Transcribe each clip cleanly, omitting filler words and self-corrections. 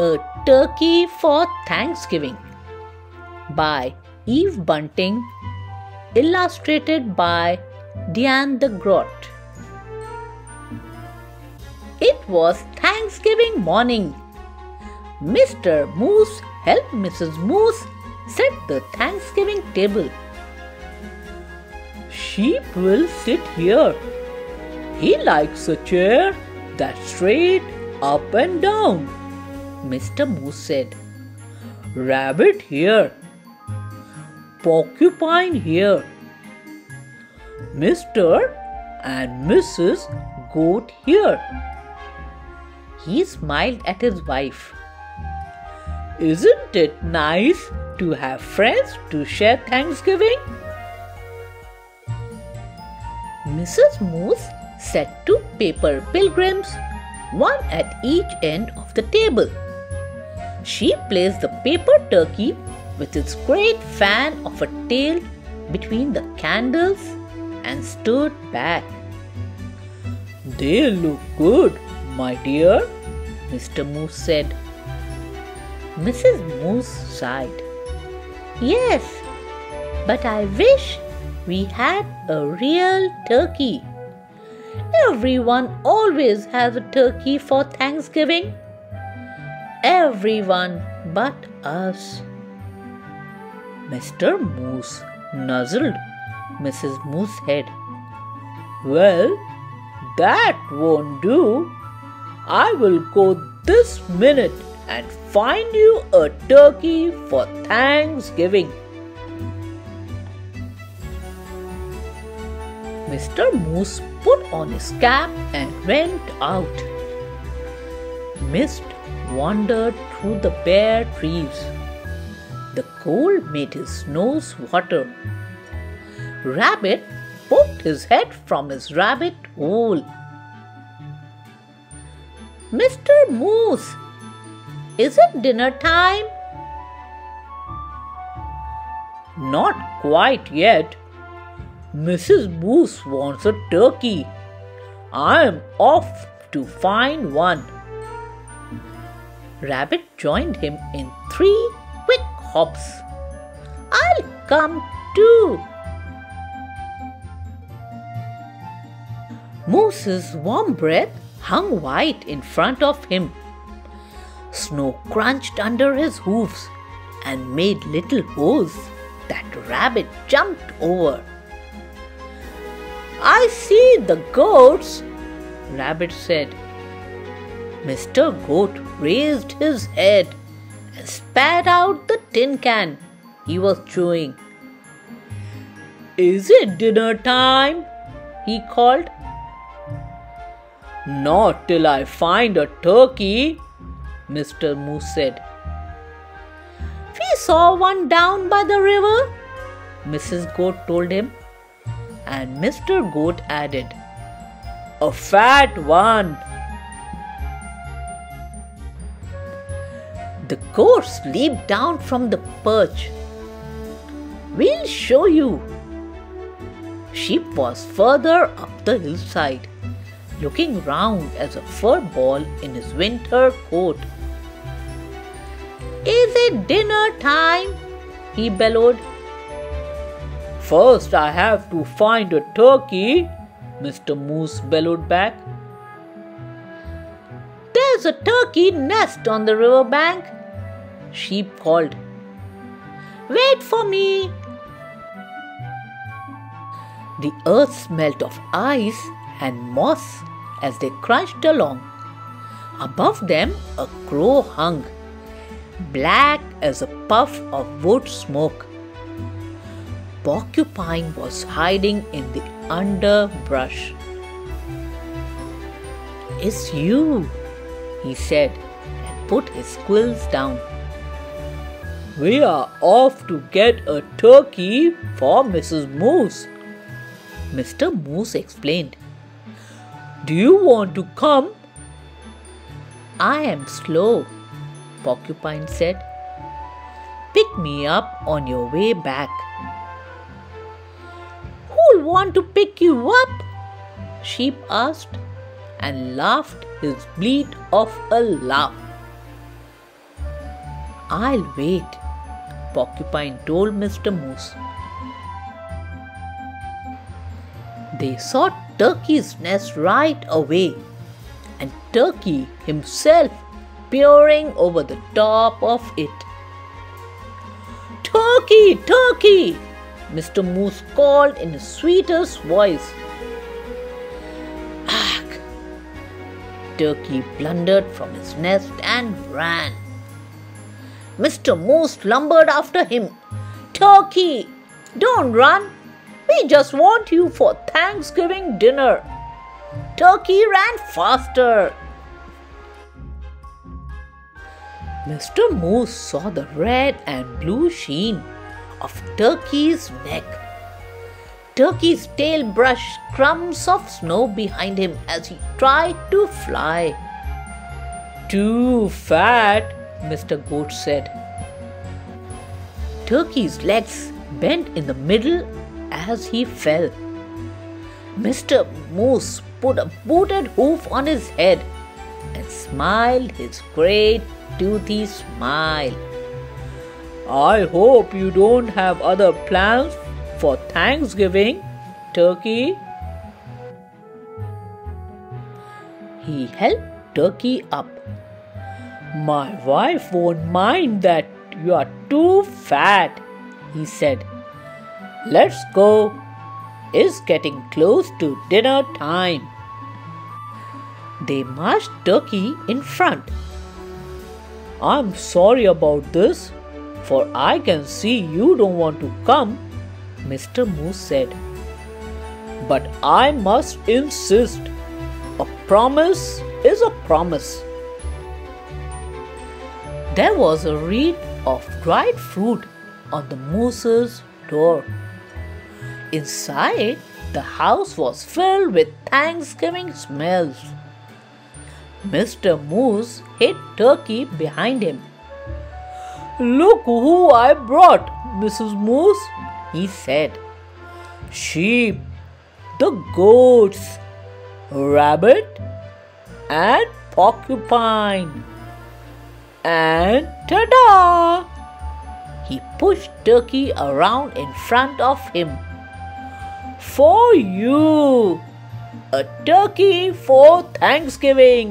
A Turkey for Thanksgiving by Eve Bunting, illustrated by Diane deGroat. It was Thanksgiving morning. Mr. Moose helped Mrs. Moose set the Thanksgiving table. Sheep will sit here. He likes a chair that's straight up and down, Mr. Moose said. Rabbit here. Porcupine here. Mr. and Mrs. Goat here. He smiled at his wife. Isn't it nice to have friends to share Thanksgiving? Mrs. Moose set two paper pilgrims, one at each end of the table. She placed the paper turkey with its great fan of a tail between the candles and stood back. They look good, my dear, Mr. Moose said. Mrs. Moose sighed. Yes, but I wish we had a real turkey. Everyone always has a turkey for Thanksgiving. Everyone but us. Mr. Moose nuzzled Mrs. Moose's head. Well, that won't do. I will go this minute and find you a turkey for Thanksgiving. Mr. Moose put on his cap and went out. Mist wandered through the bare trees. The cold made his nose water. Rabbit poked his head from his rabbit hole. Mr. Moose, is it dinner time? Not quite yet. Mrs. Moose wants a turkey. I am off to find one. Rabbit joined him in 3 quick hops. I'll come too. Moose's warm breath hung white in front of him. Snow crunched under his hoofs and made little holes that Rabbit jumped over. I see the goats, Rabbit said. Mr. Goat raised his head and spat out the tin can he was chewing. Is it dinner time? He called. Not till I find a turkey, Mr. Moose said. We saw one down by the river, Mrs. Goat told him. And Mr. Goat added, a fat one. The goats leaped down from the perch. We'll show you. Sheep was further up the hillside, looking round as a fur ball in his winter coat. Is it dinner time? He bellowed. First I have to find a turkey, Mr. Moose bellowed back. There's a turkey nest on the river bank, Sheep called. Wait for me. The earth smelt of ice and moss as they crunched along. Above them a crow hung, black as a puff of wood smoke. Porcupine was hiding in the underbrush. It's you, he said, and put his quills down. We are off to get a turkey for Mrs. Moose, Mr. Moose explained. Do you want to come? I am slow, Porcupine said. Pick me up on your way back. Who'll want to pick you up? Sheep asked and laughed his bleat of a laugh. "I'll wait," Porcupine told Mr. Moose. They saw Turkey's nest right away, and Turkey himself peering over the top of it. "Turkey! Turkey!" Mr. Moose called in his sweetest voice. "Ugh!" Turkey blundered from his nest and ran. Mr. Moose lumbered after him. "Turkey, don't run! We just want you for Thanksgiving dinner." Turkey ran faster. Mr. Moose saw the red and blue sheen of Turkey's neck. Turkey's tail brushed crumbs of snow behind him as he tried to fly. "Too fat," Mr. Goat said. Turkey's legs bent in the middle as he fell. Mr. Moose put a booted hoof on his head and smiled his great toothy smile. "I hope you don't have other plans for Thanksgiving, Turkey." He helped Turkey up. "My wife won't mind that you are too fat," he said. "Let's go. It's getting close to dinner time." They marched Turkey in front. "I'm sorry about this, for I can see you don't want to come," Mr. Moose said. "But I must insist. A promise is a promise." There was a wreath of dried fruit on the moose's door. Inside, the house was filled with Thanksgiving smells. Mr. Moose hid Turkey behind him. "Look who I brought, Mrs. Moose," he said. "Sheep, the goats, rabbit, and porcupine. And ta-da!" He pushed Turkey around in front of him. "For you! A turkey for Thanksgiving!"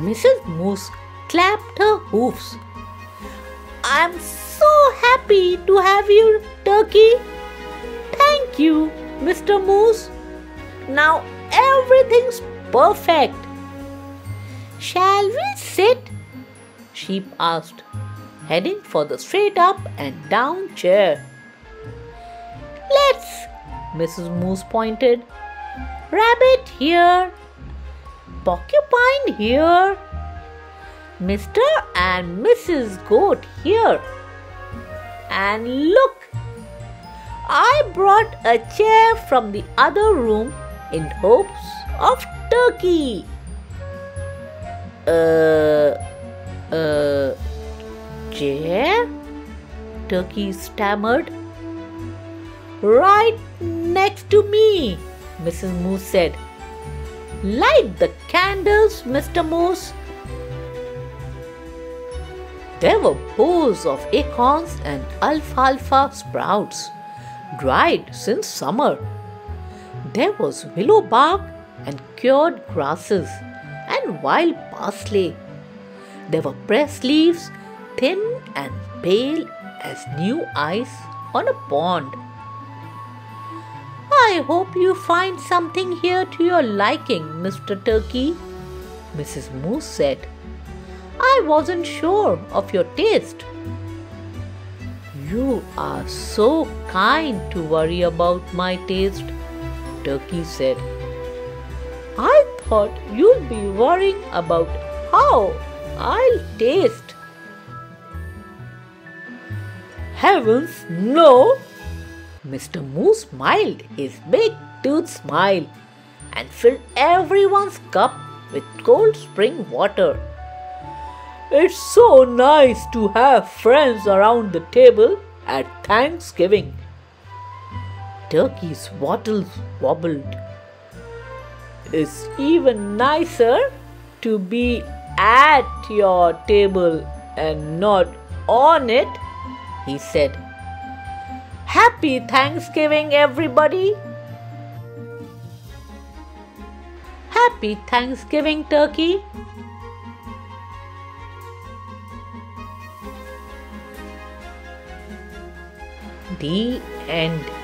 Mrs. Moose clapped her hoofs. "I'm so happy to have you, Turkey." "Thank you, Mr. Moose. Now everything's perfect." "Shall we sit?" Sheep asked, heading for the straight up and down chair. "Let's," Mrs. Moose pointed. "Rabbit here, porcupine here, Mr. and Mrs. Goat here. And look, I brought a chair from the other room in hopes of Turkey." Chair?" Turkey stammered. "Right next to me," Mrs. Moose said. "Light the candles, Mr. Moose." There were bowls of acorns and alfalfa sprouts, dried since summer. There was willow bark and cured grasses and wild parsley. There were pressed leaves, thin and pale as new ice on a pond. "I hope you find something here to your liking, Mr. Turkey," Mrs. Moose said. "I wasn't sure of your taste." "You are so kind to worry about my taste," Turkey said. "I thought you'd be worrying about how I'll taste." "Heavens, no!" Mr. Moose smiled his big tooth smile and filled everyone's cup with cold spring water. "It's so nice to have friends around the table at Thanksgiving." Turkey's wattles wobbled. "It's even nicer to be at your table and not on it, he said. Happy Thanksgiving, everybody! Happy Thanksgiving, Turkey! The end.